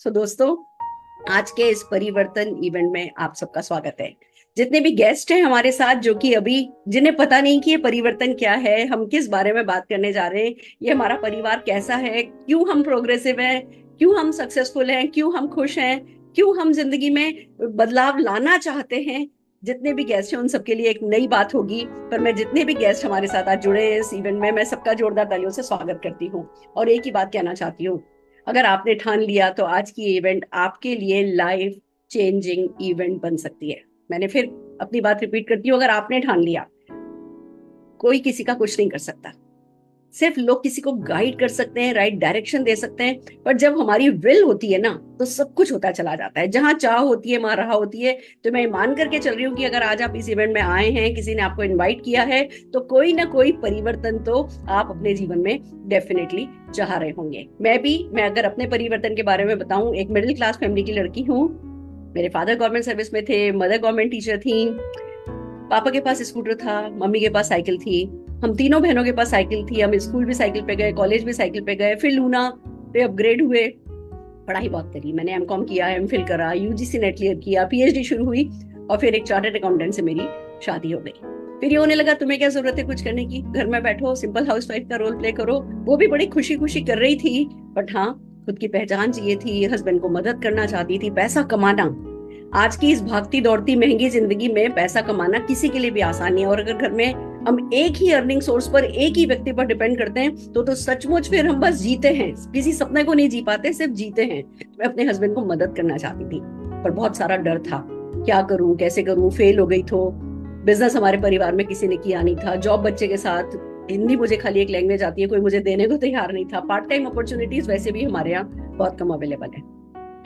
दोस्तों, आज के इस परिवर्तन इवेंट में आप सबका स्वागत है। जितने भी गेस्ट हैं हमारे साथ, जो कि अभी जिन्हें पता नहीं कि ये परिवर्तन क्या है, हम किस बारे में बात करने जा रहे हैं, ये हमारा परिवार कैसा है, क्यों हम प्रोग्रेसिव हैं, क्यों हम सक्सेसफुल हैं, क्यों हम खुश हैं, क्यों हम जिंदगी में बदलाव लाना चाहते हैं। जितने भी गेस्ट हैं उन सबके लिए एक नई बात होगी। पर मैं जितने भी गेस्ट हमारे साथ आज जुड़े हैं इस इवेंट में, मैं सबका जोरदार तालियों से स्वागत करती हूँ और एक ही बात कहना चाहती हूँ। अगर आपने ठान लिया तो आज की इवेंट आपके लिए लाइफ चेंजिंग इवेंट बन सकती है। मैंने फिर अपनी बात रिपीट करती हूँ, अगर आपने ठान लिया, कोई किसी का कुछ नहीं कर सकता। सिर्फ लोग किसी को गाइड कर सकते हैं, राइट डायरेक्शन दे सकते हैं, पर जब हमारी विल होती है ना, तो सब कुछ होता चला जाता है। जहां चाह होती है वहां राह होती है। तो मैं मान करके चल रही हूँ कि अगर आज आप इस इवेंट में आए हैं, किसी ने आपको इनवाइट किया है, तो कोई ना कोई परिवर्तन तो आप अपने जीवन में डेफिनेटली चाह रहे होंगे। मैं अगर अपने परिवर्तन के बारे में बताऊं, एक मिडिल क्लास फैमिली की लड़की हूँ। मेरे फादर गवर्नमेंट सर्विस में थे, मदर गवर्नमेंट टीचर थी, पापा के पास स्कूटर था, मम्मी के पास साइकिल थी। हम तीनों बहनों के पास साइकिल थी। हम स्कूल भी साइकिल पे गए, कॉलेज भी साइकिल पे गए, फिर लूना पे अपग्रेड हुए। पढ़ाई बहुत करी मैंने, एमकॉम किया, एमफिल करा, यूजीसी नेट क्लियर किया, पीएचडी शुरू हुई और फिर एक चार्टर्ड अकाउंटेंट से मेरी शादी हो गई। फिर ये होने लगा, तुम्हें क्या जरूरत है कुछ करने की, घर में बैठो, सिंपल हाउसवाइफ का रोल प्ले करो। वो भी बड़ी खुशी खुशी कर रही थी, बट हाँ, खुद की पहचान चाहिए थी, हस्बैंड को मदद करना चाहती थी। पैसा कमाना आज की इस भागती दौड़ती महंगी जिंदगी में पैसा कमाना किसी के लिए भी आसान नहीं है। और अगर घर में हम एक ही अर्निंग सोर्स पर, एक ही व्यक्ति पर डिपेंड करते हैं, तो सचमुच फिर हम बस जीते हैं, किसी सपने को नहीं जी पाते, सिर्फ जीते हैं। मैं अपने हस्बैंड को मदद करना चाहती थी, पर बहुत सारा डर था, क्या करूं, कैसे करूं, फेल हो गई। तो बिजनेस हमारे परिवार में किसी ने किया नहीं था, जॉब बच्चे के साथ, हिंदी मुझे खाली एक लैंग्वेज आती है, कोई मुझे देने को तैयार नहीं था। पार्ट टाइम अपॉर्चुनिटीज वैसे भी हमारे यहाँ बहुत कम अवेलेबल है।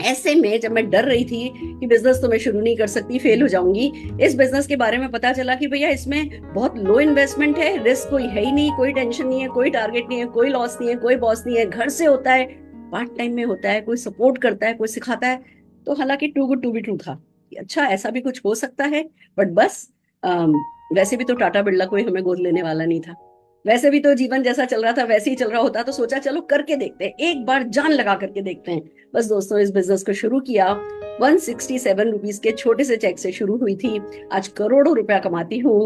ऐसे में जब मैं डर रही थी कि बिजनेस तो मैं शुरू नहीं कर सकती, फेल हो जाऊंगी, इस बिजनेस के बारे में पता चला कि भैया इसमें बहुत लो इन्वेस्टमेंट है, रिस्क कोई है ही नहीं, कोई टेंशन नहीं है, कोई टारगेट नहीं है, कोई लॉस नहीं है, कोई बॉस नहीं है, घर से होता है, पार्ट टाइम में होता है, कोई सपोर्ट करता है, कोई सिखाता है। तो हालांकि too good to be true था, अच्छा ऐसा भी कुछ हो सकता है। बट बस वैसे भी तो टाटा बिरला कोई हमें गोद लेने वाला नहीं था। वैसे भी तो जीवन जैसा चल रहा था वैसे ही चल रहा होता, तो सोचा चलो करके देखते हैं, एक बार जान लगा करके देखते हैं। बस दोस्तों, इस बिजनेस को शुरू किया। 167 रुपीज के छोटे से चेक से शुरू हुई थी, आज करोड़ों रुपया कमाती हूँ।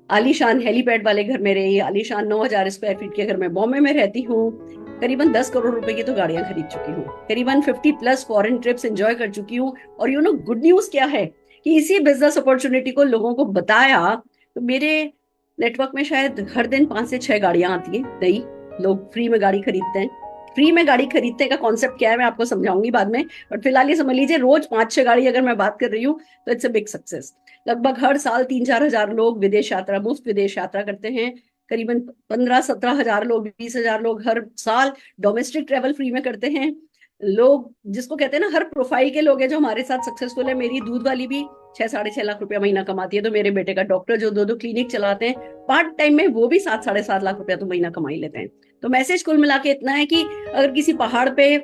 आलीशान हेलीपैड वाले घर में रही, आलीशान 9,000 स्क्वायर फीट के घर में बॉम्बे में रहती हूँ। करीबन 10 करोड़ रुपए की तो गाड़ियां खरीद चुकी हूँ, करीबन 50+ फॉरेन ट्रिप्स एंजॉय कर चुकी हूँ। और गुड न्यूज क्या है कि इसी बिजनेस अपॉर्चुनिटी को लोगों को बताया, तो मेरे नेटवर्क में शायद हर दिन 5 से 6 गाड़ियां आती हैं नई। लोग फ्री में गाड़ी खरीदते हैं। फ्री में गाड़ी खरीदने का कॉन्सेप्ट क्या है मैं आपको समझाऊंगी बाद में, बट फिलहाल ये समझ लीजिए, रोज 5-6 गाड़ी अगर मैं बात कर रही हूँ तो इट्स अ बिग सक्सेस। लगभग हर साल 3-4 हजार लोग विदेश यात्रा, मुफ्त विदेश यात्रा करते हैं। करीबन 15-17 हजार लोग, 20 हजार लोग हर साल डोमेस्टिक ट्रेवल फ्री में करते हैं। लोग जिसको कहते हैं ना, हर प्रोफाइल के लोग हैं जो हमारे साथ सक्सेसफुल है। मेरी दूध वाली भी 6-6.5 लाख रुपया महीना कमाती है। तो मेरे बेटे का डॉक्टर जो 2-2 क्लिनिक चलाते हैं पार्ट टाइम में, वो भी 7-7.5 लाख रुपया तो महीना कमा ही लेते हैं। तो मैसेज कुल मिला के इतना है कि अगर किसी पहाड़ पे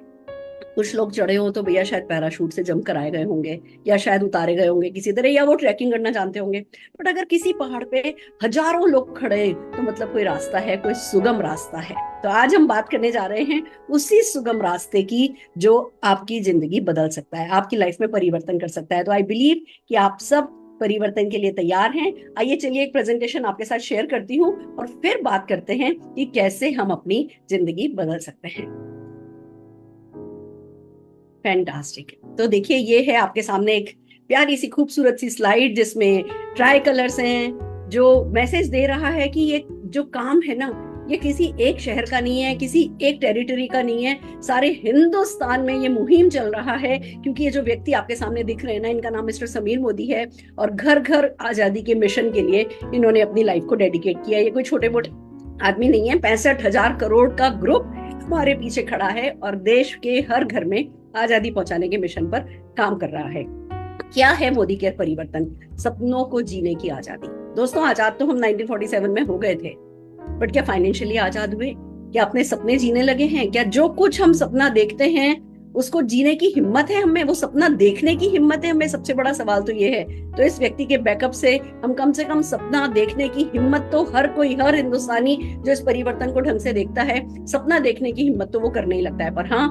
कुछ लोग चढ़े हो तो भैया शायद पैराशूट से जंप कराए गए होंगे, या शायद उतारे गए होंगे किसी तरह, या वो ट्रैकिंग करना जानते होंगे। बट अगर किसी पहाड़ पे हजारों लोग खड़े, तो मतलब कोई रास्ता है, कोई सुगम रास्ता है। तो आज हम बात करने जा रहे हैं उसी सुगम रास्ते की, जो आपकी जिंदगी बदल सकता है, आपकी लाइफ में परिवर्तन कर सकता है। तो आई बिलीव कि आप सब परिवर्तन के लिए तैयार हैं। आइए चलिए एक प्रेजेंटेशन आपके साथ शेयर करती हूँ और फिर बात करते हैं कि कैसे हम अपनी जिंदगी बदल सकते हैं। फैंटास्टिक। तो देखिए, ये है आपके सामने एक प्यारी सी खूबसूरत सी स्लाइड, जिसमें ट्राई कलर्स हैं, जो मैसेज दे रहा है कि ये जो काम है ना, ये किसी एक शहर का नहीं है, किसी एक टेरिटरी का नहीं है, सारे हिंदुस्तान में ये मुहिम चल रहा है। क्योंकि ये जो व्यक्ति आपके सामने दिख रहे हैं ना, इनका नाम मिस्टर समीर मोदी है, और घर घर आजादी के मिशन के लिए इन्होंने अपनी लाइफ को डेडिकेट किया। ये कोई छोटे मोटे आदमी नहीं है, 65,000 करोड़ का ग्रुप हमारे पीछे खड़ा है और देश के हर घर में आजादी पहुंचाने के मिशन पर काम कर रहा है। क्या है मोदी केयर परिवर्तन? सपनों को जीने की आजादी। दोस्तों, आजाद तो हम 1947 में हो गए थे, बट क्या फाइनेंशियली आजाद हुए? क्या अपने सपने जीने लगे हैं? क्या जो कुछ हम सपना देखते हैं उसको जीने की हिम्मत है हमें? वो सपना देखने की हिम्मत है हमें? सबसे बड़ा सवाल तो ये है। तो इस व्यक्ति के बैकअप से हम कम से कम सपना देखने की हिम्मत तो हर कोई, हर हिंदुस्तानी जो इस परिवर्तन को ढंग से देखता है, सपना देखने की हिम्मत तो वो करने ही लगता है। पर हाँ,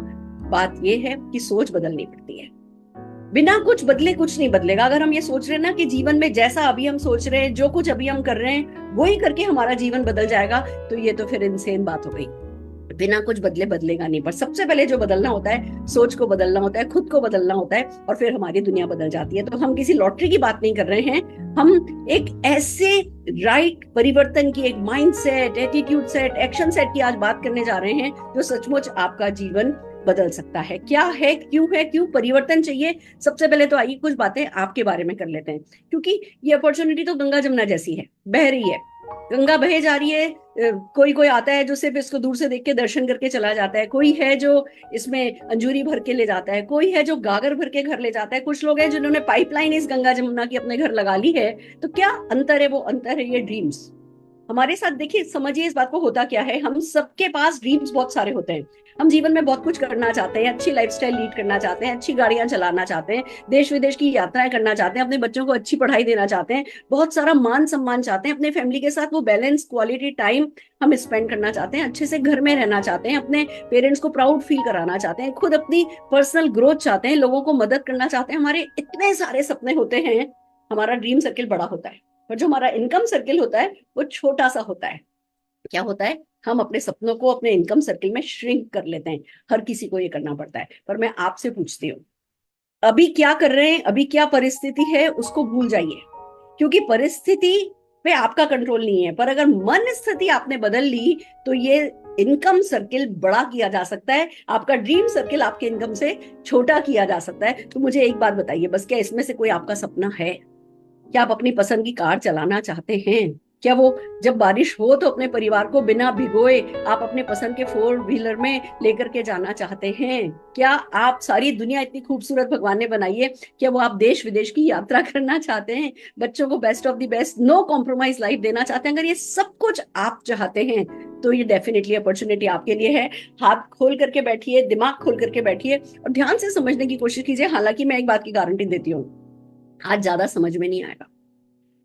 बात ये है कि सोच बदलनी पड़ती है। बिना कुछ बदले कुछ नहीं बदलेगा। अगर हम ये सोच रहे हैं ना कि जीवन में जैसा अभी हम सोच रहे हैं, जो कुछ अभी हम कर रहे हैं वही करके हमारा जीवन बदल जाएगा, तो ये तो फिर इनसेन बात हो गई। बिना कुछ बदले बदलेगा नहीं। पर सबसे पहले जो बदलना होता है, सोच को बदलना होता है, खुद को बदलना होता है, और फिर हमारी दुनिया बदल जाती है। तो हम किसी लॉटरी की बात नहीं कर रहे हैं, हम एक ऐसे राइट परिवर्तन की, एक mind set, attitude set, action set की आज बात करने जा रहे हैं जो सचमुच आपका जीवन बदल सकता है। क्या है, क्यों परिवर्तन चाहिए? सबसे पहले तो आइए कुछ बातें आपके बारे में कर लेते हैं, क्योंकि ये अपॉर्चुनिटी तो गंगा जमुना जैसी है, बह रही है, गंगा बहे जा रही है। कोई कोई आता है जो सिर्फ इसको दूर से देख के दर्शन करके चला जाता है, कोई है जो इसमें अंजूरी भर के ले जाता है, कोई है जो गागर भर के घर ले जाता है, कुछ लोग हैं जिन्होंने पाइपलाइन इस गंगा जमुना की अपने घर लगा ली है। तो क्या अंतर है? वो अंतर है ये ड्रीम्स। हमारे साथ देखिए, समझिए इस बात को, होता क्या है, हम सबके पास ड्रीम्स बहुत सारे होते हैं। हम जीवन में बहुत कुछ करना चाहते हैं, अच्छी लाइफस्टाइल लीड करना चाहते हैं, अच्छी गाड़ियां चलाना चाहते हैं, देश विदेश की यात्राएं करना चाहते हैं, अपने बच्चों को अच्छी पढ़ाई देना चाहते हैं, बहुत सारा मान सम्मान चाहते हैं, अपने फैमिली के साथ वो बैलेंस क्वालिटी टाइम हम स्पेंड करना चाहते हैं, अच्छे से घर में रहना चाहते हैं, अपने पेरेंट्स को प्राउड फील कराना चाहते हैं, खुद अपनी पर्सनल ग्रोथ चाहते हैं, लोगों को मदद करना चाहते हैं। हमारे इतने सारे सपने होते हैं, हमारा ड्रीम सर्किल बड़ा होता है, पर जो हमारा इनकम सर्किल होता है वो छोटा सा होता है। क्या होता है, हम अपने सपनों को अपने इनकम सर्किल में श्रिंक कर लेते हैं। हर किसी को ये करना पड़ता है। पर मैं आपसे पूछती हूँ, अभी क्या कर रहे हैं, अभी क्या परिस्थिति है, उसको भूल जाइए, क्योंकि परिस्थिति पे आपका कंट्रोल नहीं है। पर अगर मन स्थिति आपने बदल ली तो ये इनकम सर्किल बड़ा किया जा सकता है, आपका ड्रीम सर्किल आपके इनकम से छोटा किया जा सकता है। तो मुझे एक बात बताइए बस, क्या इसमें से कोई आपका सपना है? क्या आप अपनी पसंद की कार चलाना चाहते हैं? क्या वो जब बारिश हो तो अपने परिवार को बिना भिगोए आप अपने पसंद के 4 व्हीलर में लेकर के जाना चाहते हैं? क्या आप, सारी दुनिया इतनी खूबसूरत भगवान ने बनाई है, क्या वो आप देश विदेश की यात्रा करना चाहते हैं, बच्चों को best of the best no compromise life देना चाहते हैं? अगर ये सब कुछ आप चाहते हैं तो ये डेफिनेटली अपॉर्चुनिटी आपके लिए है। हाथ खोल करके बैठिए, दिमाग खोल करके बैठिए और ध्यान से समझने की कोशिश कीजिए। हालांकि मैं एक बात की गारंटी देती हूँ, आज ज्यादा समझ में नहीं आएगा।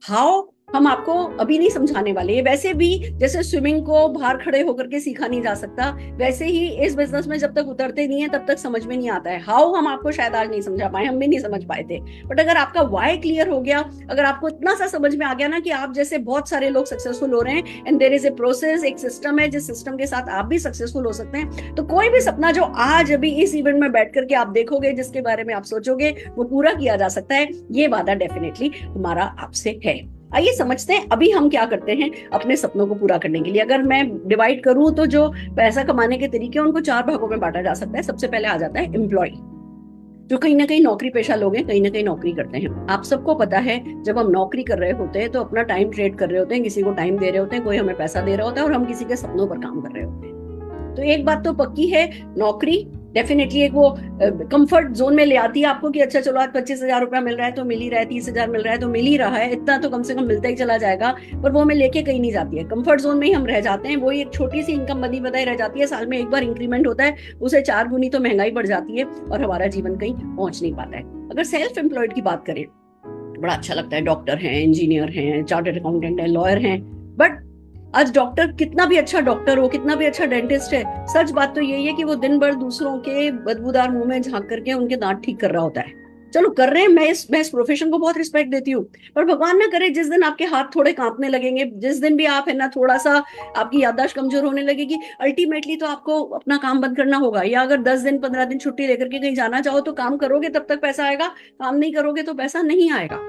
हाउ हम आपको अभी नहीं समझाने वाले। ये वैसे भी जैसे स्विमिंग को बाहर खड़े होकर के सीखा नहीं जा सकता, वैसे ही इस बिजनेस में जब तक उतरते नहीं है तब तक समझ में नहीं आता है। हाउ हम आपको शायद आज नहीं समझा पाए, हम भी नहीं समझ पाए थे। बट अगर आपका वाई क्लियर हो गया, अगर आपको इतना सा समझ में आ गया ना कि आप जैसे बहुत सारे लोग सक्सेसफुल हो रहे हैं and there is a process, एक सिस्टम है जिस सिस्टम के साथ आप भी सक्सेसफुल हो सकते हैं, तो कोई भी सपना जो आज अभी इस इवेंट में बैठ करके आप देखोगे, जिसके बारे में आप सोचोगे, वो पूरा किया जा सकता है। ये वादा डेफिनेटली हमारा आपसे है। आइए समझते हैं अभी हम क्या करते हैं अपने सपनों को पूरा करने के लिए। अगर मैं डिवाइड करूं तो जो पैसा कमाने के तरीके हैं उनको 4 भागों में बांटा जा सकता है। सबसे पहले आ जाता है एम्प्लॉय, जो कहीं ना कहीं नौकरी पेशा लोग हैं, कहीं ना कहीं नौकरी करते हैं। आप सबको पता है, जब हम नौकरी कर रहे होते हैं तो अपना टाइम ट्रेड कर रहे होते हैं, किसी को टाइम दे रहे होते हैं, कोई हमें पैसा दे रहा होता है और हम किसी के सपनों पर काम कर रहे होते हैं। तो एक बात तो पक्की है, नौकरी डेफिनेटली एक वो कंफर्ट जोन में ले आती है आपको कि अच्छा चलो आज 25,000 रुपया मिल रहा है तो मिल ही रहा है, 30,000 मिल रहा है तो मिल ही रहा है, इतना तो कम से कम मिलता ही चला जाएगा। पर वो हमें लेके कहीं नहीं जाती है, कंफर्ट जोन में ही हम रह जाते हैं। वो एक छोटी सी इनकम बनी बताई रह जाती है, साल में एक बार इंक्रीमेंट होता है, उसे 4 गुनी तो महंगाई बढ़ जाती है और हमारा जीवन कहीं पहुंच नहीं पाता है। अगर सेल्फ एम्प्लॉयड की बात करें, बड़ा अच्छा लगता है, डॉक्टर हैं, इंजीनियर हैं, चार्टर्ड अकाउंटेंट हैं, लॉयर हैं, बट आज डॉक्टर कितना भी अच्छा डॉक्टर हो, कितना भी अच्छा डेंटिस्ट है, सच बात तो यही है कि वो दिन भर दूसरों के बदबूदार मुंह में झांक करके उनके दांत ठीक कर रहा होता है। चलो कर रहे हैं, मैं इस प्रोफेशन को बहुत रिस्पेक्ट देती हूँ, पर भगवान ना करे जिस दिन आपके हाथ थोड़े कांपने लगेंगे, जिस दिन भी आप है ना थोड़ा सा आपकी याददाश्त कमजोर होने लगेगी, अल्टीमेटली तो आपको अपना काम बंद करना होगा। या अगर 10 दिन 15 दिन छुट्टी लेकर के कहीं जाना चाहो तो काम करोगे तब तक पैसा आएगा, काम नहीं करोगे तो पैसा नहीं आएगा।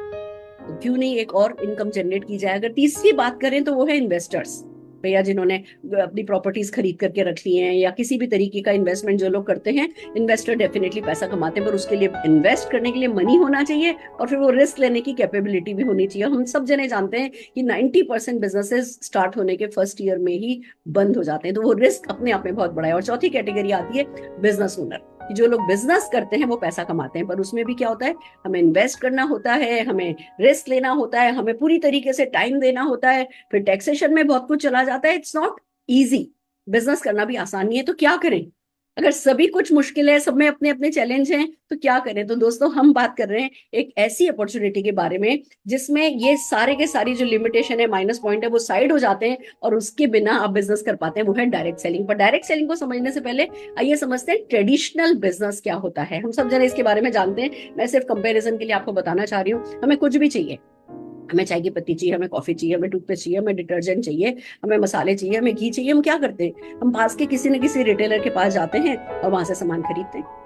तो क्यों नहीं एक और इनकम जनरेट की जाए। अगर तीसरी बात करें तो वो है इन्वेस्टर्स, भैया जिन्होंने अपनी प्रॉपर्टीज खरीद करके रख ली हैं या किसी भी तरीके का इन्वेस्टमेंट जो लोग करते हैं। इन्वेस्टर डेफिनेटली पैसा कमाते हैं, पर उसके लिए इन्वेस्ट करने के लिए मनी होना चाहिए और फिर वो रिस्क लेने की कैपेबिलिटी भी होनी चाहिए। हम सब जने जानते हैं कि 90% बिजनेसेस स्टार्ट होने के फर्स्ट ईयर में ही बंद हो जाते हैं, तो वो रिस्क अपने आप में बहुत बड़ा है। और चौथी कैटेगरी आती है बिजनेस ओनर, कि जो लोग बिजनेस करते हैं वो पैसा कमाते हैं, पर उसमें भी क्या होता है, हमें इन्वेस्ट करना होता है, हमें रिस्क लेना होता है, हमें पूरी तरीके से टाइम देना होता है, फिर टैक्सेशन में बहुत कुछ चला जाता है। इट्स नॉट इजी, बिजनेस करना भी आसान नहीं है। तो क्या करें? अगर सभी कुछ मुश्किल है, सब में अपने अपने चैलेंज हैं, तो क्या करें? तो दोस्तों, हम बात कर रहे हैं एक ऐसी अपॉर्चुनिटी के बारे में जिसमें ये सारे के सारी जो लिमिटेशन है, माइनस पॉइंट है, वो साइड हो जाते हैं और उसके बिना आप बिजनेस कर पाते हैं। वो है डायरेक्ट सेलिंग। पर डायरेक्ट सेलिंग को समझने से पहले आइए समझते हैं ट्रेडिशनल बिजनेस क्या होता है। हम सब जने इसके बारे में जानते हैं, मैं सिर्फ कंपेरिजन के लिए आपको बताना चाह रही हूँ। हमें कुछ भी चाहिए, हमें चाय की पत्ती चाहिए, हमें कॉफी चाहिए, हमें टूथपेस्ट चाहिए, हमें डिटर्जेंट चाहिए, हमें मसाले चाहिए, हमें घी चाहिए, हम क्या करते हैं? हम पास के किसी न किसी रिटेलर के पास जाते हैं और वहां से सामान खरीदते हैं।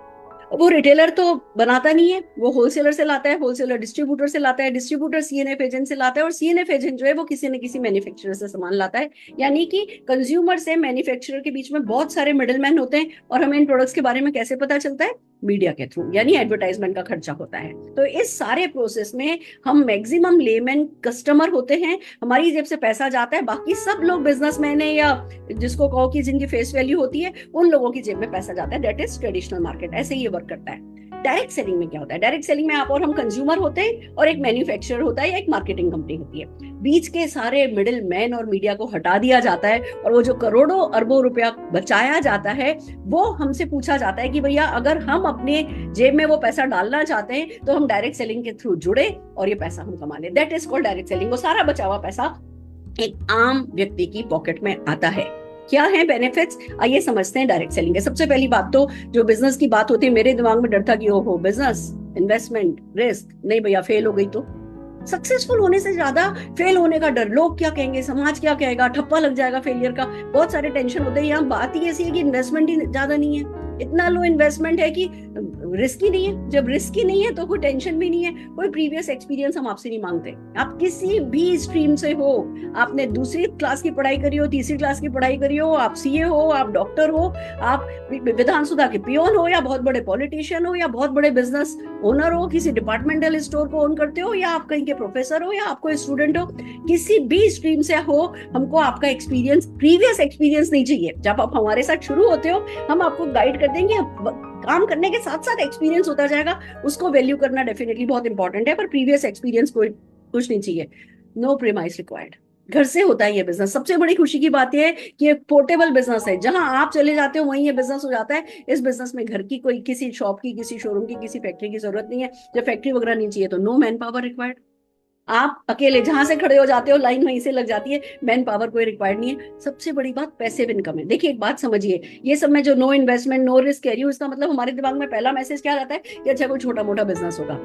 वो रिटेलर तो बनाता नहीं है, वो होलसेलर से लाता है, होलसेलर डिस्ट्रीब्यूटर से लाता है, डिस्ट्रीब्यूटर सीएनएफ एजेंट से लाता है, और सीएनएफ एजेंट जो है वो किसी न किसी मैन्युफैक्चरर से सामान लाता है। यानी कि कंज्यूमर से मैन्युफैक्चरर के बीच में बहुत सारे मिडलमैन होते हैं। और हमें इन प्रोडक्ट्स के बारे में कैसे पता चलता है? मीडिया के थ्रू, यानी एडवर्टाइजमेंट का खर्चा होता है। तो इस सारे प्रोसेस में हम मैक्सिमम लेमैन कस्टमर होते हैं, हमारी जेब से पैसा जाता है, बाकी सब लोग बिजनेसमैन है या जिसको कहो कि जिनकी फेस वैल्यू होती है, उन लोगों की जेब में पैसा जाता है। That is traditional market. ऐसे ही ये वर्क करता है। डायरेक्ट सेलिंग में क्या होता है? डायरेक्ट सेलिंग में आप और हम कंज्यूमर होते हैं, और एक मैन्युफैक्चरर होता है या एक मार्केटिंग कंपनी होती है। बीच के सारे मिडिल मैन और मीडिया को हटा दिया जाता है, और वो जो करोड़ों अरबों रुपया बचाया जाता है, वो हमसे पूछा जाता है कि भैया अगर हम अपने जेब में वो पैसा डालना चाहते हैं तो हम डायरेक्ट सेलिंग के थ्रू जुड़े और ये पैसा हम कमा ले। That is called direct selling. वो सारा बचा हुआ पैसा एक आम व्यक्ति की पॉकेट में आता है। क्या है बेनिफिट्स? आइए समझते हैं डायरेक्ट सेलिंग के। सबसे पहली बात तो जो बिजनेस की बात होती है, मेरे दिमाग में डर था कि ओहो बिजनेस, इन्वेस्टमेंट, रिस्क, नहीं भैया फेल हो गई तो। सक्सेसफुल होने से ज्यादा फेल होने का डर, लोग क्या कहेंगे, समाज क्या कहेगा, ठप्पा लग जाएगा फेलियर का, बहुत सारे टेंशन होते हैं। यहाँ बात ही ऐसी है कि इन्वेस्टमेंट ही ज्यादा नहीं है, इतना लो इन्वेस्टमेंट है कि रिस्क ही नहीं है। जब रिस्क ही नहीं है तो कोई टेंशन भी नहीं है, कोई प्रीवियस एक्सपीरियंस हम आपसे नहीं मांगते। आप किसी भी स्ट्रीम से हो, आपने दूसरी क्लास की पढ़ाई करी हो, तीसरी क्लास की पढ़ाई करी हो, आप सीए हो, आप डॉक्टर हो, आप विधानसभा के पियोन हो, या बहुत बड़े पॉलिटिशियन हो, या बहुत बड़े बिजनेस ओनर हो, किसी डिपार्टमेंटल स्टोर को ओन करते हो, या आप कहीं के प्रोफेसर हो, या आपको स्टूडेंट हो, किसी भी स्ट्रीम से हो, हमको आपका एक्सपीरियंस, प्रीवियस एक्सपीरियंस नहीं चाहिए। जब आप हमारे साथ शुरू होते हो, हम आपको गाइड कर देंगे, काम करने के साथ साथ एक्सपीरियंस होता जाएगा। उसको वैल्यू करना डेफिनेटली बहुत इंपॉर्टेंट है, पर प्रीवियस एक्सपीरियंस कोई कुछ नहीं चाहिए। No premise required. घर से होता है ये बिजनेस। सबसे बड़ी खुशी की बात यह है कि एक पोर्टेबल बिजनेस है, जहां आप चले जाते हो वहीं ये बिजनेस हो जाता है। इस बिजनेस में घर की कोई, किसी शॉप की, किसी शोरूम की, किसी फैक्ट्री की जरूरत नहीं है। जब फैक्ट्री वगैरह नहीं चाहिए तो नो मैन पावर रिक्वायर्ड। आप अकेले जहां से खड़े हो जाते हो, लाइन वहीं से लग जाती है, मैन पावर कोई रिक्वायर्ड नहीं है। सबसे बड़ी बात पैसिव इनकम है। देखिए एक बात समझिए, ये सब में जो नो इन्वेस्टमेंट नो रिस्क कह रही हूँ, इसका मतलब हमारे दिमाग में पहला मैसेज क्या आता है कि अच्छा कोई छोटा मोटा बिजनेस होगा।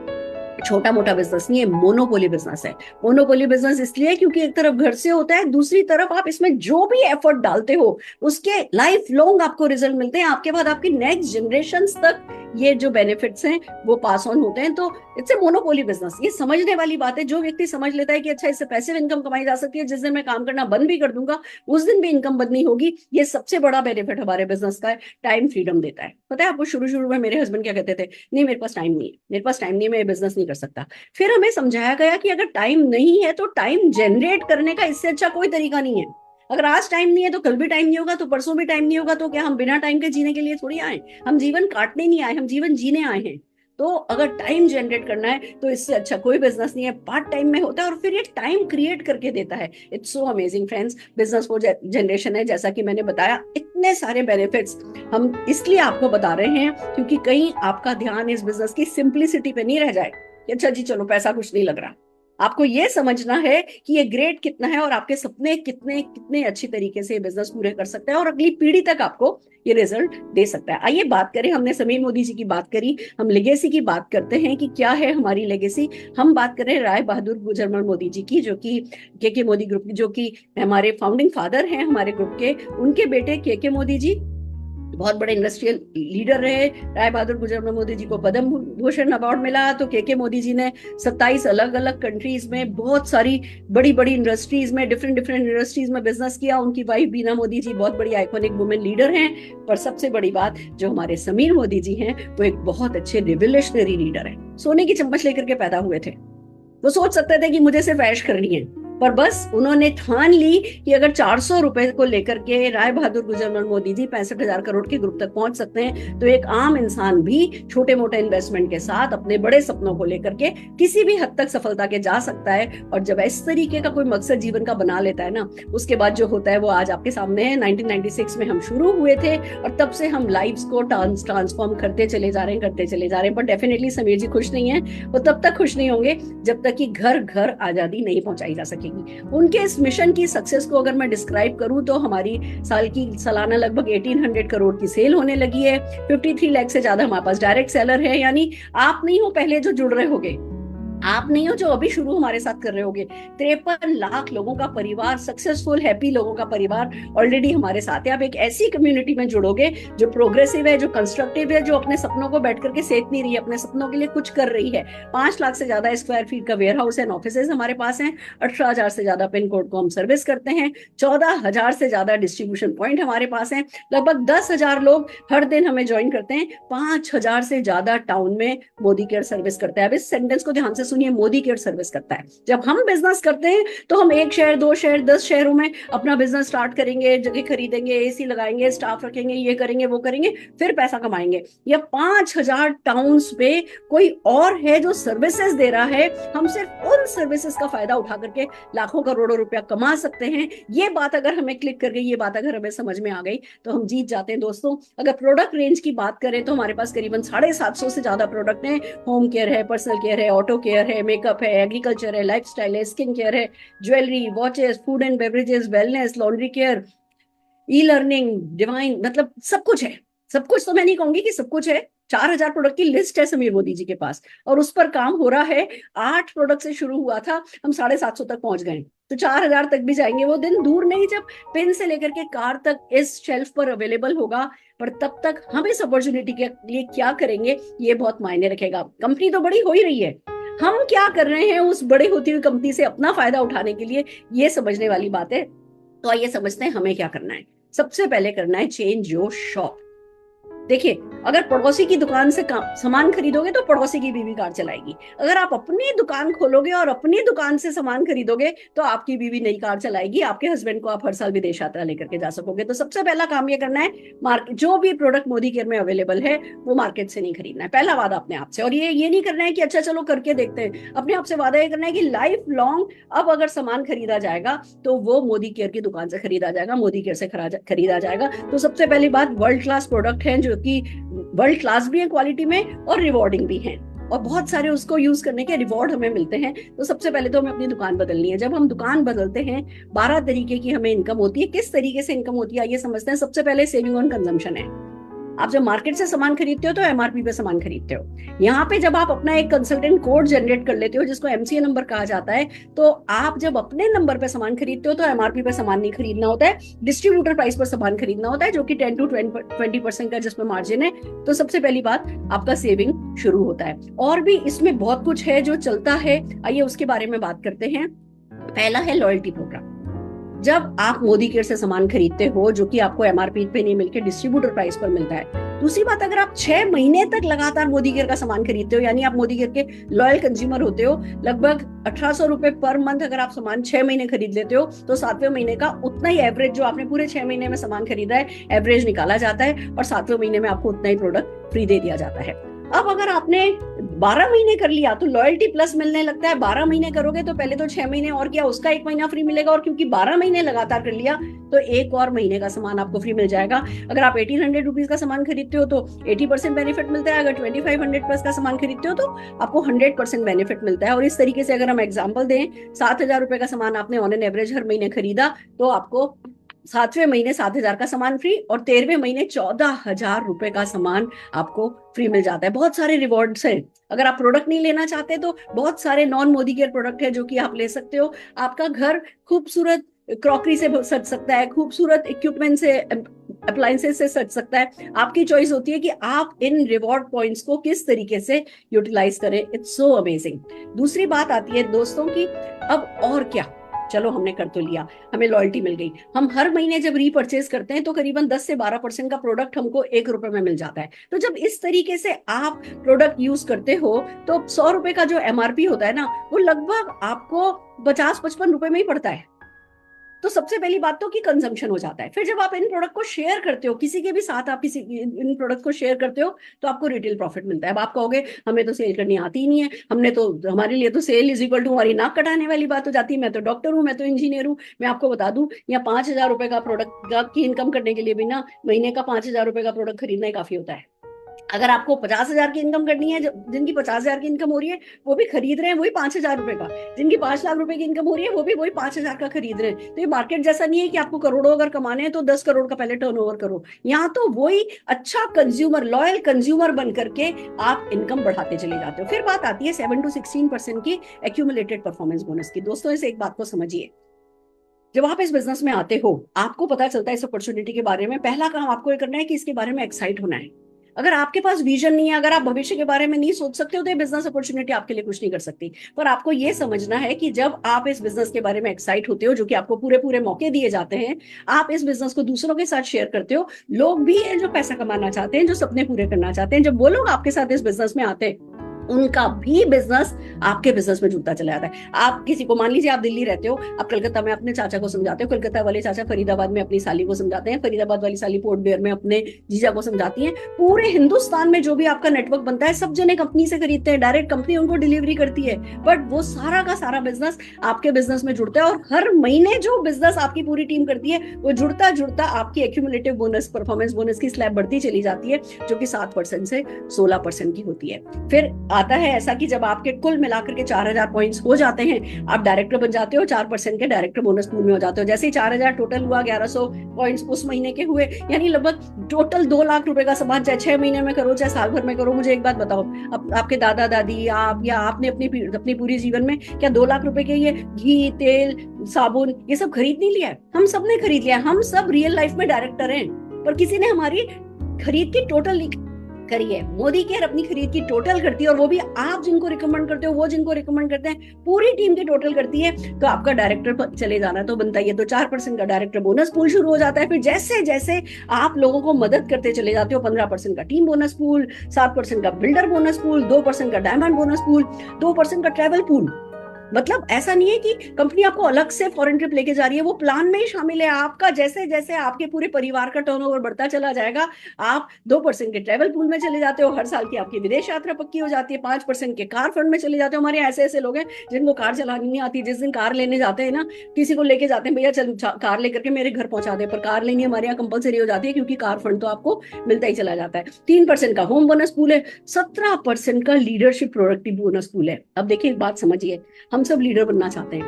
छोटा मोटा बिजनेस नहीं है, मोनोपोली बिजनेस है। मोनोपोली बिजनेस इसलिए क्योंकि एक तरफ घर से होता है, दूसरी तरफ आप इसमें जो भी एफर्ट डालते हो उसके लाइफ लॉन्ग आपको रिजल्ट मिलते हैं। आपके बाद आपकी नेक्स्ट जनरेशन तक ये जो बेनिफिट्स हैं वो पास ऑन होते हैं। तो इट्स ए मोनोपोली बिजनेस। ये समझने वाली बात है। जो व्यक्ति समझ लेता है कि अच्छा इससे पैसिव इनकम कमाई जा सकती है, जिस दिन मैं काम करना बंद भी कर दूंगा उस दिन भी इनकम बंद नहीं होगी, ये सबसे बड़ा बेनिफिट हमारे बिजनेस का है। टाइम फ्रीडम देता है। पता है आपको, शुरू शुरू में मेरे हस्बैंड क्या कहते थे, नहीं मेरे पास टाइम नहीं है, मेरे पास टाइम नहीं है, मैं बिजनेस नहीं कर सकता। फिर हमें समझाया गया कि अगर टाइम नहीं है तो टाइम जनरेट करने का इससे अच्छा कोई तरीका नहीं है। अगर आज टाइम नहीं है तो कल भी टाइम नहीं होगा, तो परसों भी टाइम नहीं होगा। तो क्या हम बिना टाइम के जीने के लिए थोड़ी आए? हम जीवन काटने नहीं आए, हम जीवन जीने आए हैं। तो अगर टाइम जनरेट करना है तो इससे अच्छा कोई बिजनेस नहीं है। पार्ट टाइम में होता है और फिर ये टाइम क्रिएट करके देता है। It's so amazing friends. Business वो जनरेशन है, जैसा कि मैंने बताया, इतने सारे बेनिफिट्स हम इसलिए आपको बता रहे हैं क्योंकि कहीं आपका ध्यान इस बिजनेस की सिंप्लिसिटी पे नहीं रह जाए कि अच्छा जी चलो पैसा कुछ नहीं लग रहा। आपको ये समझना है कि ये ग्रेट कितना है और आपके सपने कितने कितने अच्छी तरीके से बिजनेस पूरे कर सकते हैं और अगली पीढ़ी तक आपको ये रिजल्ट दे सकता है। आइए बात करें, हमने समीर मोदी जी की बात करी, हम लेगेसी की बात करते हैं कि क्या है हमारी लेगेसी। हम बात करें राय बहादुर गुजरमल मोदी जी की, जो कि के मोदी ग्रुप, जो कि हमारे फाउंडिंग फादर हैं हमारे ग्रुप के। उनके बेटे के मोदी जी बहुत बड़े इंडस्ट्रियल लीडर रहे। राय बहादुर गुजरमल मोदी जी को पद्म भूषण अवार्ड मिला, तो के मोदी जी ने 27 अलग अलग कंट्रीज में बहुत सारी बड़ी बड़ी इंडस्ट्रीज में, डिफरेंट इंडस्ट्रीज में बिजनेस किया। उनकी वाइफ बीना मोदी जी बहुत बड़ी आइकॉनिक वुमेन लीडर हैं। पर सबसे बड़ी बात, जो हमारे समीर मोदी जी हैं वो एक बहुत अच्छे रिवोल्यूशनरी लीडर है। सोने की चम्मच लेकर के पैदा हुए थे। वो सोच सकते थे कि मुझे सिर्फ ऐश करनी है, पर बस उन्होंने ठान ली कि अगर 400 रुपए को लेकर के राय बहादुर गुजरमल मोदी जी 65,000 करोड़ के ग्रुप तक पहुंच सकते हैं, तो एक आम इंसान भी छोटे मोटे इन्वेस्टमेंट के साथ अपने बड़े सपनों को लेकर के किसी भी हद तक सफलता के जा सकता है। और जब इस तरीके का कोई मकसद जीवन का बना लेता है ना, उसके बाद जो होता है वो आज आपके सामने है। 1996 में हम शुरू हुए थे और तब से हम लाइव्स को ट्रांसफॉर्म करते चले जा रहे हैं। पर डेफिनेटली समीर जी खुश नहीं है, वो तब तक खुश नहीं होंगे जब तक कि घर घर आजादी नहीं पहुंचाई जा सकेगी। उनके इस मिशन की सक्सेस को अगर मैं डिस्क्राइब करूं तो हमारी सालाना लगभग 1800 करोड़ की सेल होने लगी है। 53 लाख से ज्यादा हमारे पास डायरेक्ट सेलर है, यानी आप नहीं हो पहले जो जुड़ रहे होगे, आप नहीं हो जो अभी शुरू हमारे साथ कर रहे होगे। 53 लाख लोगों का परिवार, सक्सेसफुल हैप्पी लोगों का परिवार ऑलरेडी हमारे साथ है। आप एक ऐसी कम्युनिटी में जुड़ोगे जो प्रोग्रेसिव है, जो कंस्ट्रक्टिव है, जो अपने सपनों को बैठ करके सेक नहीं रही है, अपने सपनों के लिए कुछ कर रही है। 5 लाख से ज्यादा स्क्वायर फीट का वेयर हाउस एंड ऑफिसेज हमारे पास हैं। 18,000 से ज्यादा पिन कोड को हम सर्विस करते हैं। 14,000 से ज्यादा डिस्ट्रीब्यूशन पॉइंट हमारे पास हैं। लगभग 10,000 लोग हर दिन हमें ज्वाइन करते हैं। 5,000 से ज्यादा टाउन में मोदी केयर सर्विस करते हैं। अब इस सेंटेंस को ध्यान से सुनिए, मोदी केयर सर्विस करता है। जब हम बिजनेस करते हैं तो हम 1 शहर, 2 शहर, 10 शहरों में अपना बिजनेस स्टार्ट करेंगे, जगह खरीदेंगे, एसी लगाएंगे, स्टाफ रखेंगे, ये करेंगे, वो करेंगे, फिर पैसा कमाएंगे। या 5,000 टाउन्स पे कोई और है जो सर्विसेज दे रहा है, हम सिर्फ उन सर्विसेज का फायदा उठा करके लाखों करोड़ों रुपया कमा सकते हैं। ये बात अगर हमें क्लिक कर गई, ये बात अगर हमें समझ में आ गई तो हम जीत जाते हैं दोस्तों। अगर प्रोडक्ट रेंज की बात करें तो हमारे पास करीबन 750 से ज्यादा प्रोडक्ट हैं। होम केयर है, पर्सनल केयर है, ऑटो केयर है, मेकअप है, एग्रीकल्चर है, लाइफस्टाइल है, स्किन केयर है, jewellery, watches, food and beverages, wellness, laundry care, e learning, divine, मतलब सब कुछ है। सब कुछ तो मैं नहीं कहूंगी कि सब कुछ है। 4,000 प्रोडक्ट की लिस्ट है समीर मोदी जी के पास और उस पर काम हो रहा है। 8 प्रोडक्ट से शुरू हुआ था, हम 750 तक पहुंच गए, तो 4,000 तक भी जाएंगे। वो दिन दूर नहीं जब पेन से लेकर के कार तक इस शेल्फ पर अवेलेबल होगा, पर तब तक हम इस अपॉर्चुनिटी के लिए क्या करेंगे ये बहुत मायने रखेगा। कंपनी तो बड़ी हो ही रही है, हम क्या कर रहे हैं उस बड़े होती हुई कंपनी से अपना फायदा उठाने के लिए, ये समझने वाली बात है। तो आइए समझते हैं हमें क्या करना है। सबसे पहले करना है चेंज योर शॉप। देखिए, अगर पड़ोसी की दुकान से सामान खरीदोगे तो पड़ोसी की बीवी कार चलाएगी। अगर आप अपनी दुकान खोलोगे और अपनी दुकान से सामान खरीदोगे तो आपकी बीवी नई कार चलाएगी। आपके हस्बैंड को आप हर साल विदेश यात्रा लेकर के जा सकोगे। तो सबसे पहला काम ये करना है, मार्केट जो भी प्रोडक्ट मोदी केयर में अवेलेबल है वो मार्केट से नहीं खरीदना है। पहला वादा अपने आप से। और ये नहीं करना है कि अच्छा चलो करके देखते हैं, अपने आप से वादा ये करना है कि लाइफ लॉन्ग अब अगर सामान खरीदा जाएगा तो वो मोदी केयर की दुकान से खरीदा जाएगा, मोदी केयर से खरीदा जाएगा। तो सबसे पहली बात, वर्ल्ड क्लास प्रोडक्ट है जो कि वर्ल्ड क्लास भी है क्वालिटी में और रिवॉर्डिंग भी है, और बहुत सारे उसको यूज करने के रिवॉर्ड हमें मिलते हैं। तो सबसे पहले तो हमें अपनी दुकान बदलनी है। जब हम दुकान बदलते हैं 12 तरीके की हमें इनकम होती है। किस तरीके से इनकम होती है आइए समझते हैं। सबसे पहले सेविंग ऑन कंजम्पशन है। आप जब मार्केट से सामान खरीदते हो तो एमआरपी पे सामान खरीदते हो। यहाँ पे जब आप अपना एक कंसल्टेंट कोड जनरेट कर लेते हो जिसको एमसीए नंबर कहा जाता है, तो आप जब अपने नंबर पे सामान खरीदते हो तो एमआरपी पे सामान नहीं खरीदना होता है, डिस्ट्रीब्यूटर प्राइस पर सामान खरीदना होता है, जो कि 10 to 20% का जिसमें मार्जिन है। तो सबसे पहली बात, आपका सेविंग शुरू होता है। और भी इसमें बहुत कुछ है जो चलता है, आइए उसके बारे में बात करते हैं। पहला है लॉयल्टी प्रोग्राम। जब आप मोदी केयर से सामान खरीदते हो जो कि आपको एमआरपी पे नहीं मिलकर डिस्ट्रीब्यूटर प्राइस पर मिलता है। दूसरी बात, अगर आप 6 महीने तक लगातार मोदी केयर का सामान खरीदते हो, यानी आप मोदी केयर के लॉयल कंज्यूमर होते हो, लगभग 1,800 रुपए पर मंथ अगर आप सामान 6 महीने खरीद लेते हो तो 7वें महीने का उतना ही एवरेज जो आपने पूरे 6 महीने में सामान खरीदा है एवरेज निकाला जाता है और 7वें महीने में आपको उतना ही प्रोडक्ट फ्री दे दिया जाता है। अब अगर आपने 12 महीने कर लिया तो लॉयल्टी प्लस मिलने लगता है। 12 महीने करोगे तो पहले तो 6 महीने और किया, उसका 1 महीना फ्री मिलेगा, और क्योंकि 12 महीने लगातार कर लिया तो 1 और महीने का सामान आपको फ्री मिल जाएगा। अगर आप 1,800 रुपीज का सामान खरीदते हो तो 80% बेनिफिट मिलता है। अगर 2,500 प्लस का सामान खरीदते हो तो आपको 100% बेनिफिट मिलता है। और इस तरीके से अगर हम एग्जाम्पल दें, 7,000 रुपए का सामान आपने ऑन एन एवरेज हर महीने खरीदा तो आपको 7वें महीने 7,000 का सामान फ्री और 13वें महीने 14,000 रुपए का सामान आपको फ्री मिल जाता है। बहुत सारे रिवॉर्ड्स हैं। अगर आप प्रोडक्ट नहीं लेना चाहते तो बहुत सारे नॉन मोदी केयर प्रोडक्ट है जो कि आप ले सकते हो। आपका घर खूबसूरत क्रॉकरी से सज सकता है, खूबसूरत इक्विपमेंट से, अप्लायंसेस से सज सकता है। आपकी चॉइस होती है कि आप इन रिवॉर्ड पॉइंट्स को किस तरीके से यूटिलाइज करें। It's so amazing. दूसरी बात आती है दोस्तों की, अब और क्या, चलो हमने कर तो लिया, हमें लॉयल्टी मिल गई। हम हर महीने जब रीपरचेज करते हैं तो करीबन 10 से 12% का प्रोडक्ट हमको 1 रुपए में मिल जाता है। तो जब इस तरीके से आप प्रोडक्ट यूज करते हो तो 100 रुपए का जो एमआरपी होता है ना, वो लगभग आपको 50-55 रुपए में ही पड़ता है। तो सबसे पहली बात तो कि कंजम्पशन हो जाता है। फिर जब आप इन प्रोडक्ट को शेयर करते हो किसी के भी साथ, आप किसी इन प्रोडक्ट को शेयर करते हो तो आपको रिटेल प्रॉफिट मिलता है। अब आप कहोगे हमें तो सेल करनी आती ही नहीं है, हमने तो, हमारे लिए तो सेल इज इक्वल टू हमारी नाक कटाने वाली बात हो जाती है। मैं तो डॉक्टर हूँ, मैं तो इंजीनियर हूँ। मैं आपको बता दूं, यहाँ 5,000 रुपए का प्रोडक्ट की इनकम करने के लिए भी ना महीने का 5,000 रुपए का प्रोडक्ट खरीदना ही काफी होता है। अगर आपको 50,000 की इनकम करनी है, जिनकी 50,000 की इनकम हो रही है वो भी खरीद रहे हैं वही 5,000 रुपए का, जिनकी 5 लाख रुपए की इनकम हो रही है वो भी वही 5,000 का खरीद रहे हैं। तो ये मार्केट जैसा नहीं है कि आपको करोड़ों अगर कमाने हैं तो 10 करोड़ का पहले टर्नओवर करो। यहाँ तो वही अच्छा कंज्यूमर, लॉयल कंज्यूमर बन करके आप इनकम बढ़ाते चले जाते हो। फिर बात आती है 7 to 16% की एक्यूमुलेटेड परफॉर्मेंस बोनस की। दोस्तों इस एक बात को समझिए, जब आप इस बिजनेस में आते हो आपको पता चलता है इस अपॉर्चुनिटी के बारे में, पहला काम आपको ये करना है कि इसके बारे में एक्साइट होना है। अगर आपके पास विजन नहीं है, अगर आप भविष्य के बारे में नहीं सोच सकते हो तो ये बिजनेस अपॉर्चुनिटी आपके लिए कुछ नहीं कर सकती। पर आपको ये समझना है कि जब आप इस बिजनेस के बारे में एक्साइट होते हो, जो कि आपको पूरे पूरे मौके दिए जाते हैं, आप इस बिजनेस को दूसरों के साथ शेयर करते हो। लोग भी हैं जो पैसा कमाना चाहते हैं, जो सपने पूरे करना चाहते हैं, जब वो लोग आपके साथ इस बिजनेस में आते हैं उनका भी बिजनेस आपके बिजनेस में जुड़ता चला जाता है। आप किसी को, मान लीजिए आप दिल्ली रहते हो, आप कलकत्ता में अपने चाचा को समझाते हो, कलकत्ता वाले चाचा फरीदाबाद में अपनी साली को समझाते हैं, फरीदाबाद वाली साली पोर्ट ब्लेयर में अपने जीजा को समझाती है। पूरे हिंदुस्तान में जो भी आपका नेटवर्क बनता है सब जने कंपनी से खरीदते हैं, डायरेक्ट कंपनी उनको डिलीवरी करती है, बट वो सारा का सारा बिजनेस आपके बिजनेस में जुड़ता है। और हर महीने जो बिजनेस आपकी पूरी टीम करती है वो जुड़ता जुड़ता आपकी एक्यूमुलेटिव बोनस, परफॉर्मेंस बोनस की स्लैब बढ़ती चली जाती है, जो कि 7% से 16% की होती है। फिर आता है ऐसा कि जब आपके कुल मिलाकर के 4,000 पॉइंट्स हो जाते हैं, आप डायरेक्टर बन जाते हो, 4% के डायरेक्टर बोनस पूल में हो जाते हो। जैसे ही 4,000 टोटल हुआ, 1,100 पॉइंट्स उस महीने के हुए, यानी लगभग टोटल 2 लाख रुपए का सामान, चाहे 6 महीने में करो चाहे साल भर में करो। मुझे एक बात बताओ, आपके दादा दादी, आप या आपने अपनी पूरी जीवन में क्या 2 लाख रुपए के ये घी, तेल, साबुन ये सब खरीद नहीं लिया है? हम सब ने खरीद लिया। हम सब रियल लाइफ में डायरेक्टर हैं, पर किसी ने हमारी खरीद की टोटल करी है। मोदी केयर अपनी खरीद की टोटल करती है, और वो भी आप जिनको रिकमेंड करते हो, वो जिनको रिकमेंड करते हैं, पूरी टीम की टोटल करती है। तो आपका डायरेक्टर चले जाना तो बनता ही है। तो 4% का डायरेक्टर बोनस पूल शुरू हो जाता है। फिर जैसे जैसे आप लोगों को मदद करते चले जाते हो, 15% का टीम बोनस पूल, 7% का बिल्डर बोनस पूल, 2% का डायमंड बोनस पूल, 2% का ट्रेवल पूल। मतलब ऐसा नहीं है कि कंपनी आपको अलग से फॉरेन ट्रिप लेके जा रही है, वो प्लान में ही शामिल है आपका। जैसे जैसे आपके पूरे परिवार का टर्नओवर बढ़ता चला जाएगा, आप 2% के ट्रेवल पूल में चले जाते हो, हर साल की आपकी विदेश यात्रा पक्की हो जाती है, 5% के कार फंड में चले जाते हो। हमारे ऐसे ऐसे लोग हैं जिनको कार चलानी नहीं आती, जिस दिन कार लेने जाते हैं ना, किसी को लेके जाते हैं, भैया चल कार लेकर के मेरे घर पहुंचा दे, पर कार लेनी हमारे यहाँ कंपलसरी हो जाती है क्योंकि कार फंड तो आपको मिलता ही चला जाता है। 3% का होम बोनस पूल है, 17% का लीडरशिप प्रोडक्टिव बोनस पूल है। अब देखिए एक बात समझिए, हम सब लीडर बनना चाहते हैं,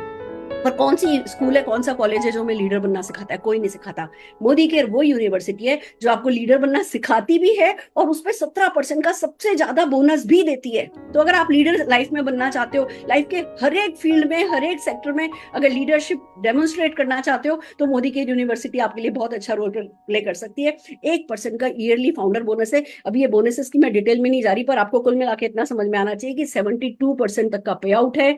पर कौन सी स्कूल है, कौन सा कॉलेज है जो हमें लीडर बनना सिखाता है? कोई नहीं सिखाता। मोदी केयर वो यूनिवर्सिटी है जो आपको लीडर बनना सिखाती भी है और उस पर 17% का सबसे ज्यादा बोनस भी देती है। तो अगर आप लीडर लाइफ में बनना चाहते हो, लाइफ के हर एक फील्ड में, हर एक सेक्टर में अगर लीडरशिप डेमोन्स्ट्रेट करना चाहते हो, तो मोदी केयर यूनिवर्सिटी आपके लिए बहुत अच्छा रोल प्ले कर सकती है। 1% का ईयरली फाउंडर बोनस है। अभी ये बोनसेस की मैं डिटेल में नहीं जा रही, पर आपको कुल मिला के इतना समझ में आना चाहिए कि 72% तक का पे आउट है।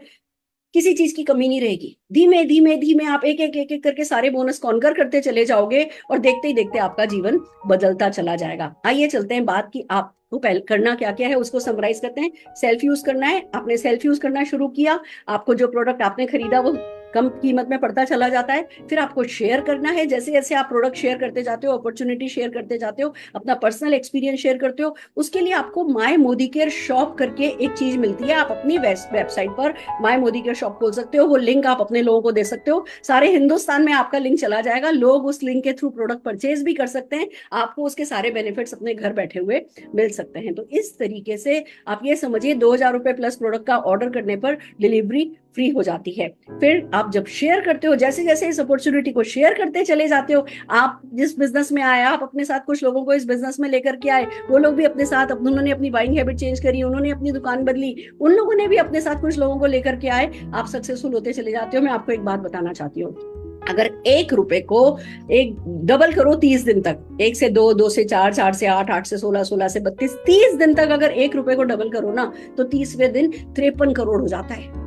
किसी चीज की कमी नहीं रहेगी। धीमे धीमे धीमे आप एक एक एक एक करके सारे बोनस कॉन्कर करते चले जाओगे और देखते ही देखते आपका जीवन बदलता चला जाएगा। आइए चलते हैं बात की आपको करना क्या क्या है उसको समराइज करते हैं। सेल्फ यूज करना है, आपने सेल्फ यूज करना शुरू किया, आपको जो प्रोडक्ट आपने खरीदा वो कम कीमत में पड़ता चला जाता है। फिर आपको शेयर करना है, जैसे जैसे आप प्रोडक्ट शेयर करते जाते हो, अपॉर्चुनिटी शेयर करते जाते हो, अपना पर्सनल एक्सपीरियंस शेयर करते हो, उसके लिए आपको माय मोदी केयर शॉप करके एक चीज मिलती है। आप अपनी वेबसाइट पर माय मोदी केयर शॉप खोल सकते हो, वो लिंक आप अपने लोगों को दे सकते हो, सारे हिंदुस्तान में आपका लिंक चला जाएगा, लोग उस लिंक के थ्रू प्रोडक्ट परचेज भी कर सकते हैं, आपको उसके सारे बेनिफिट्स अपने घर बैठे हुए मिल सकते हैं। तो इस तरीके से आप ये समझिए 2,000 रुपए प्लस प्रोडक्ट का ऑर्डर करने पर डिलीवरी फ्री हो जाती है। फिर आप जब शेयर करते हो, जैसे जैसे इस अपॉर्चुनिटी को शेयर करते चले जाते हो, आप जिस बिजनेस में आए, आप अपने साथ कुछ लोगों को इस बिजनेस में लेकर के आए, वो लोग भी अपने साथ, उन्होंने अपनी बाइंग हैबिट चेंज करी, उन्होंने अपनी दुकान बदली, उन लोगों ने भी अपने साथ कुछ लोगों को लेकर के आए, आप सक्सेसफुल होते चले जाते हो। मैं आपको एक बात बताना चाहती हूँ, अगर 1 रुपए को एक डबल करो 30 दिन तक, 1 से 2, 2 से 4, 4 से 8, 8 से 16, 16 से 32, 30 दिन तक अगर 1 रुपए को डबल करो ना, तो 30वें दिन 53 करोड़ हो जाता है।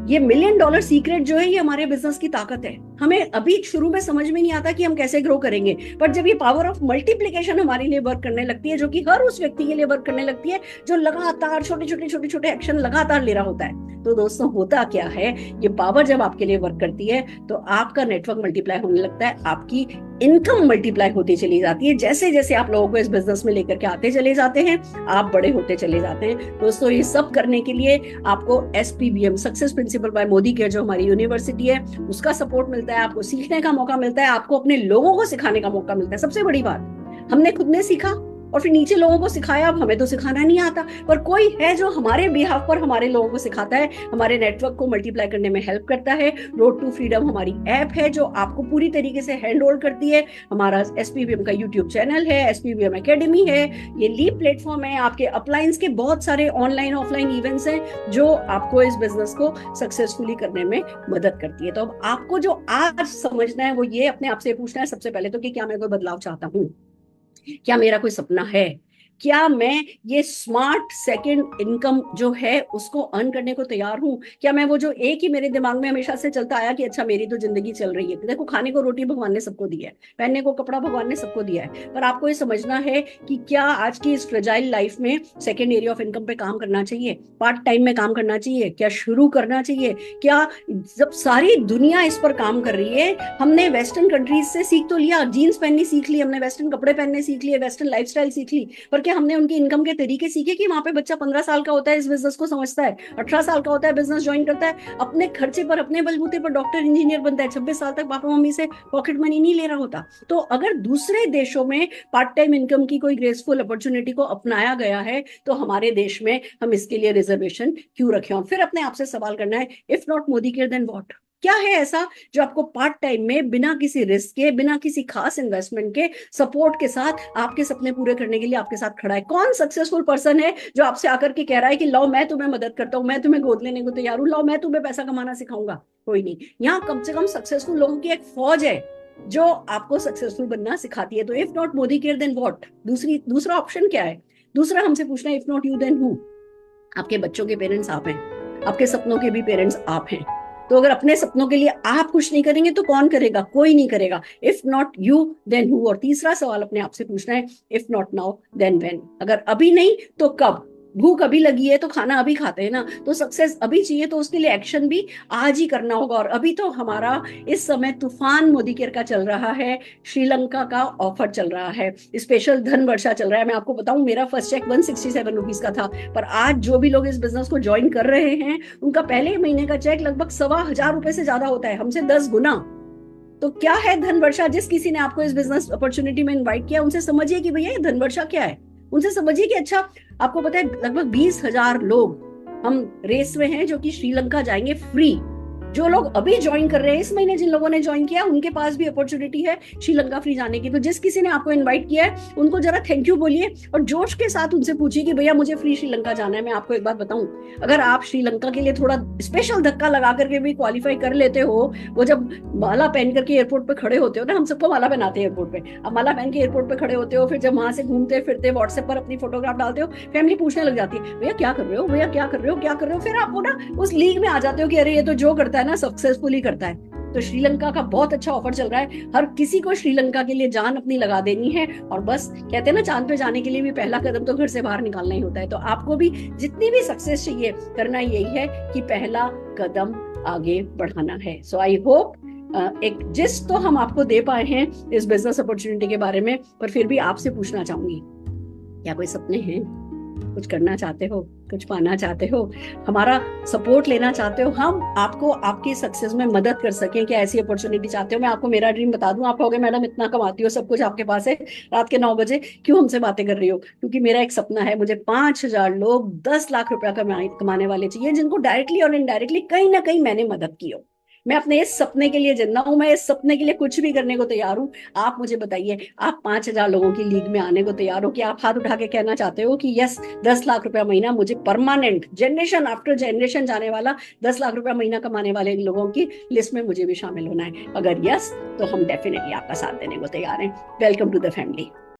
ये मिलियन डॉलर सीक्रेट जो है ये हमारे बिजनेस की ताकत है। हमें अभी शुरू में समझ में नहीं आता कि हम कैसे ग्रो करेंगे, पर जब ये पावर ऑफ मल्टीप्लिकेशन हमारे लिए वर्क करने लगती है, जो कि हर उस व्यक्ति के लिए वर्क करने लगती है जो लगातार छोटे छोटे एक्शन लगातार ले रहा होता है, तो दोस्तों होता क्या है, ये पावर जब आपके लिए वर्क करती है तो आपका नेटवर्क मल्टीप्लाई होने लगता है, आपकी इनकम मल्टीप्लाई होती चली जाती है। जैसे जैसे आप लोगों को इस बिजनेस में लेकर के आते चले जाते हैं, आप बड़े होते चले जाते हैं। दोस्तों ये सब करने के लिए आपको SPBM, success principal bye Modi care, जो हमारी यूनिवर्सिटी है, उसका सपोर्ट मिलता है, आपको सीखने का मौका मिलता है, आपको अपने लोगों को सिखाने का मौका मिलता है। सबसे बड़ी बात, हमने खुद ने सीखा और फिर नीचे लोगों को सिखाया। अब हमें तो सिखाना नहीं आता, पर कोई है जो हमारे बिहाफ पर हमारे लोगों को सिखाता है, हमारे नेटवर्क को मल्टीप्लाई करने में हेल्प करता है। रोड टू फ्रीडम हमारी ऐप है जो आपको पूरी तरीके से हैंड होल्ड करती है। हमारा SPBM का यूट्यूब चैनल है, SPBM एकेडमी है, ये लीप प्लेटफॉर्म है, आपके अपलायंस के बहुत सारे ऑनलाइन ऑफलाइन इवेंट्स हैं जो आपको इस बिजनेस को सक्सेसफुली करने में मदद करती है। तो अब आपको जो आज समझना है वो ये अपने आप से पूछना है सबसे पहले तो कि क्या मैं कोई बदलाव चाहता हूँ, क्या मेरा कोई सपना है, क्या मैं ये स्मार्ट सेकंड इनकम जो है उसको अर्न करने को तैयार हूं, क्या मैं वो जो एक ही मेरे दिमाग में हमेशा से चलता आया कि अच्छा मेरी तो जिंदगी चल रही है। देखो, खाने को रोटी भगवान ने सबको दिया है, पहनने को कपड़ा भगवान ने सबको दिया है, पर आपको ये समझना है कि क्या आज की इस फ्रेजाइल लाइफ में सेकेंड एरिया ऑफ इनकम पे काम करना चाहिए, पार्ट टाइम में काम करना चाहिए, क्या शुरू करना चाहिए, क्या जब सारी दुनिया इस पर काम कर रही है। हमने वेस्टर्न कंट्रीज से सीख तो लिया, जीन्स पहननी सीख ली, हमने वेस्टर्न कपड़े पहनने सीख लिए, वेस्टर्न लाइफस्टाइल सीख ली, पर क्या हमने उनकी इनकम के तरीके सीखे कि वहां पे बच्चा 15 साल का होता है, इस बिजनेस को समझता है, 18 साल का होता है, बिजनेस ज्वाइन करता है, अपने खर्चे पर अपने बलबूते पर डॉक्टर इंजीनियर बनता है, 26 साल तक पापा मम्मी से पॉकेट मनी नहीं ले रहा होता। तो अगर दूसरे देशों में पार्ट टाइम इनकम की कोई ग्रेसफुल अपॉर्चुनिटी को अपनाया गया है तो हमारे देश में हम इसके लिए रिजर्वेशन क्यों रखें। और फिर अपने आप से सवाल करना है, if not Modi care then what. क्या है ऐसा जो आपको पार्ट टाइम में बिना किसी रिस्क के, बिना किसी खास इन्वेस्टमेंट के, सपोर्ट के साथ आपके सपने पूरे करने के लिए आपके साथ खड़ा है। कौन सक्सेसफुल पर्सन है जो आपसे आकर के कह रहा है कि लाओ मैं तुम्हें मदद करता हूं, मैं तुम्हें गोद लेने को तैयार हूं, लाओ मैं तुम्हें पैसा कमाना सिखाऊंगा। कोई नहीं। यहाँ कम से कम सक्सेसफुल लोगों की एक फौज है जो आपको सक्सेसफुल बनना सिखाती है। तो if not Modi care then what, दूसरा ऑप्शन क्या है? दूसरा हमसे पूछना है, if not you then who. आपके बच्चों के पेरेंट्स आप हैं, आपके सपनों के भी पेरेंट्स आप हैं। तो अगर अपने सपनों के लिए आप कुछ नहीं करेंगे तो कौन करेगा? कोई नहीं करेगा। If not you then who. और तीसरा सवाल अपने आप से पूछना है, if not now then when. अगर अभी नहीं तो कब? भूख अभी लगी है तो खाना अभी खाते हैं ना, तो सक्सेस अभी चाहिए तो उसके लिए एक्शन भी आज ही करना होगा। और अभी तो हमारा इस समय तूफान मोदी केयर का चल रहा है, श्रीलंका का ऑफर चल रहा है, स्पेशल धन वर्षा चल रहा है। मैं आपको बताऊं, मेरा फर्स्ट चेक 167 रुपीज का था, पर आज जो भी लोग इस बिजनेस को ज्वाइन कर रहे हैं उनका पहले महीने का चेक लगभग 1,1500 रुपए से ज्यादा होता है, हमसे 10 गुना। तो क्या है धन वर्षा? जिस किसी ने आपको इस बिजनेस अपॉर्चुनिटी में इन्वाइट किया उनसे समझिए कि भैया ये धन वर्षा क्या है। उनसे समझिए कि अच्छा, आपको पता है लगभग 20,000 लोग हम रेस में हैं जो कि श्रीलंका जाएंगे फ्री। जो लोग अभी ज्वाइन कर रहे हैं, इस महीने जिन लोगों ने ज्वाइन किया, उनके पास भी अपॉर्चुनिटी है श्रीलंका फ्री जाने की। तो जिस किसी ने आपको इनवाइट किया है उनको जरा थैंक यू बोलिए और जोश के साथ उनसे पूछिए कि भैया मुझे फ्री श्रीलंका जाना है। मैं आपको एक बात बताऊं, अगर आप श्रीलंका के लिए थोड़ा स्पेशल धक्का लगा करके भी क्वालिफाई कर लेते हो, वो जब माला पहन करके एयरपोर्ट पे खड़े होते हो ना, हम सबको माला पहनाते हैं एयरपोर्ट पे, अब माला पहन के एयरपोर्ट पे खड़े होते हो, फिर जब वहां से घूमते फिरते व्हाट्सएप पर अपनी फोटोग्राफ डालते हो, फैमिली पूछने लग जाती है भैया क्या कर रहे हो, भैया क्या कर रहे हो, क्या कर रहे हो। फिर आप वो ना उस लीग में आ जाते हो कि अरे ये तो जो करता है ना सक्सेसफुली करता है। तो श्रीलंका का बहुत अच्छा ऑफर चल रहा है, हर किसी को श्रीलंका के लिए जान अपनी लगा देनी है। और बस कहते हैं ना, चांद पे जाने के लिए भी पहला कदम तो घर से बाहर निकालना ही होता है। तो आपको भी जितनी भी सक्सेस चाहिए, करना यही है कि पहला कदम आगे बढ़ाना है। सो आई होप एक जिस तो हम आपको दे पाए हैं इस बिजनेस अपॉर्चुनिटी के बारे में, पर फिर भी आपसे पूछना चाहूंगी, क्या कोई सपने हैं? कुछ करना चाहते हो, कुछ पाना चाहते हो, हमारा सपोर्ट लेना चाहते हो, हम आपको आपकी सक्सेस में मदद कर सकें, क्या ऐसी अपॉर्चुनिटी चाहते हो? मैं आपको मेरा ड्रीम बता दूं, आप कहोगे मैडम इतना कमाती हो, सब कुछ आपके पास है, रात के 9 बजे क्यों हमसे बातें कर रही हो? क्योंकि मेरा एक सपना है, मुझे 5,000 लोग 10 लाख रुपया कमाने वाले चाहिए, जिनको डायरेक्टली और इनडायरेक्टली कहीं ना कहीं मैंने मदद की हो। मैं अपने इस सपने के लिए जिंदा हूं, मैं इस सपने के लिए कुछ भी करने को तैयार हूं। आप मुझे बताइए, आप 5,000 लोगों की लीग में आने को तैयार हो? कि आप हाथ उठा के कहना चाहते हो कि यस, 10 लाख रुपया महीना मुझे परमानेंट, जनरेशन आफ्टर जनरेशन जाने वाला 10 लाख रुपया महीना कमाने वाले लोगों की लिस्ट में मुझे भी शामिल होना है? अगर यस, तो हम डेफिनेटली आपका साथ देने को तैयार हैं। Welcome to the family.